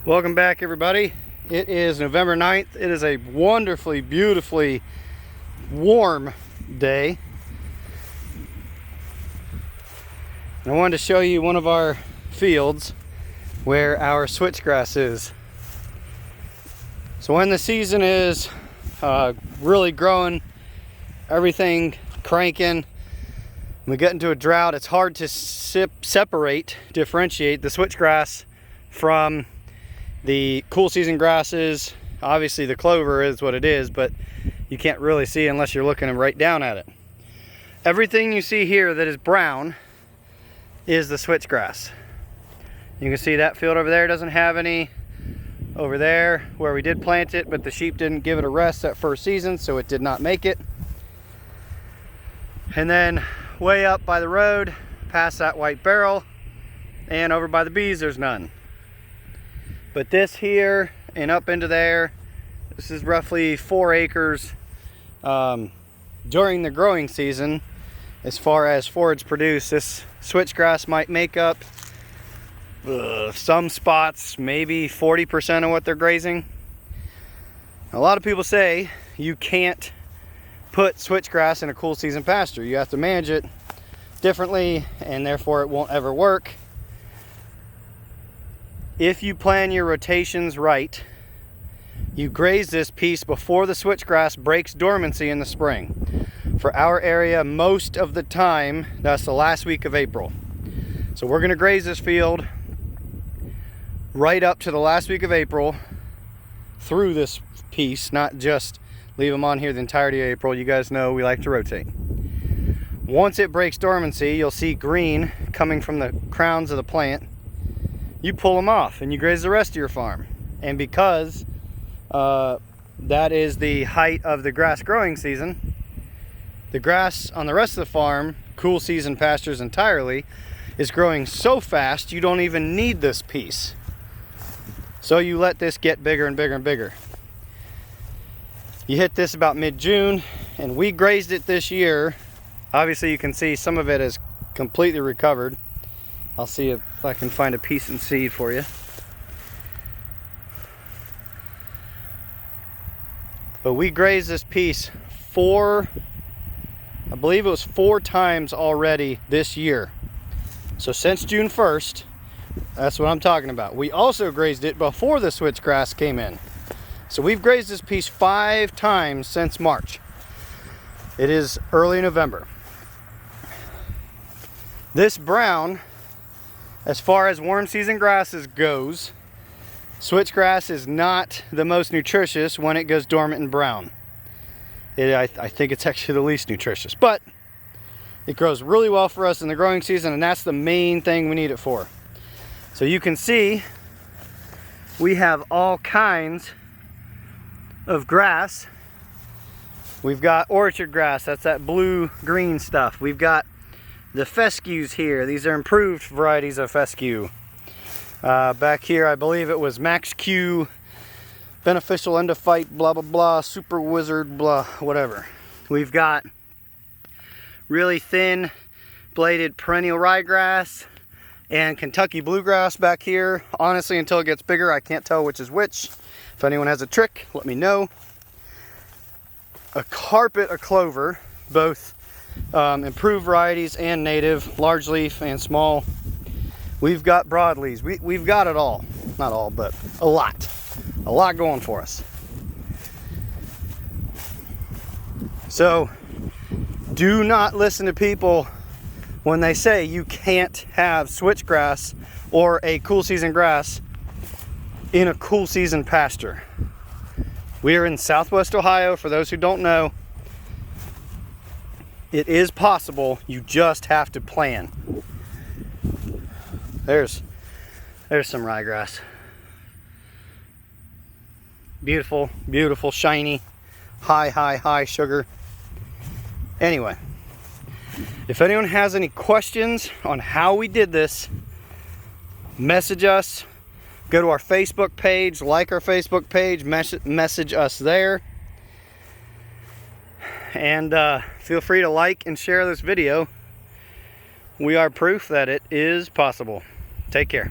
Welcome back, everybody. It is November 9th. It is a wonderfully, beautifully warm day. And I wanted to show you one of our fields where our switchgrass is. So when the season is really growing, everything cranking, we get into a drought, it's hard to differentiate the switchgrass from the cool season grasses. Obviously the clover is what it is, but you can't really see unless you're looking right down at it. Everything you see here that is brown is the switchgrass. You can see that field over there doesn't have any. Over there where we did plant it, but the sheep didn't give it a rest that first season, so it did not make it. And then way up by the road, past that white barrel, and over by the bees, there's none. But this here and up into there, this is roughly 4 acres during the growing season. As far as forage produced, this switchgrass might make up some spots, maybe 40% of what they're grazing. A lot of people say you can't put switchgrass in a cool season pasture. You have to manage it differently, and therefore it won't ever work. If you plan your rotations right, you graze this piece before the switchgrass breaks dormancy in the spring. For our area, most of the time, that's the last week of April. So we're gonna graze this field right up to the last week of April through this piece, not just leave them on here the entirety of April. You guys know we like to rotate. Once it breaks dormancy, you'll see green coming from the crowns of the plant. You pull them off and you graze the rest of your farm. And because that is the height of the grass growing season, the grass on the rest of the farm, cool season pastures entirely, is growing so fast you don't even need this piece. So you let this get bigger and bigger and bigger. You hit this about mid-June, and we grazed it this year. Obviously you can see some of it is completely recovered. I'll see if I can find a piece and seed for you. But we grazed this piece I believe it was 4 times already this year. So since June 1st, that's what I'm talking about. We also grazed it before the switchgrass came in. So we've grazed this piece 5 times since March. It is early November. This brown, as far as warm season grasses goes, switchgrass is not the most nutritious when it goes dormant and brown. I think it's actually the least nutritious, but it grows really well for us in the growing season, and that's the main thing we need it for. So you can see we have all kinds of grass. We've got orchard grass, that's that blue-green stuff. We've got the fescues here. These are improved varieties of fescue. Back here, I believe it was Max Q, beneficial endophyte, blah, blah, blah, super wizard, blah, whatever. We've got really thin bladed perennial ryegrass and Kentucky bluegrass back here. Honestly, until it gets bigger, I can't tell which is which. If anyone has a trick, let me know. A carpet of clover, both improved varieties and native, large leaf and small. We've got broadleaves. We've got it all. Not all, but a lot. A lot going for us. So do not listen to people when they say you can't have switchgrass or a cool season grass in a cool season pasture. We are in Southwest Ohio, for those who don't know. It is possible, you just have to plan. There's some ryegrass. Beautiful, beautiful, shiny, high sugar. Anyway, if anyone has any questions on how we did this, message us. Go to our Facebook page, like our Facebook page, message us there. And feel free to like and share this video. We are proof that it is possible. Take care.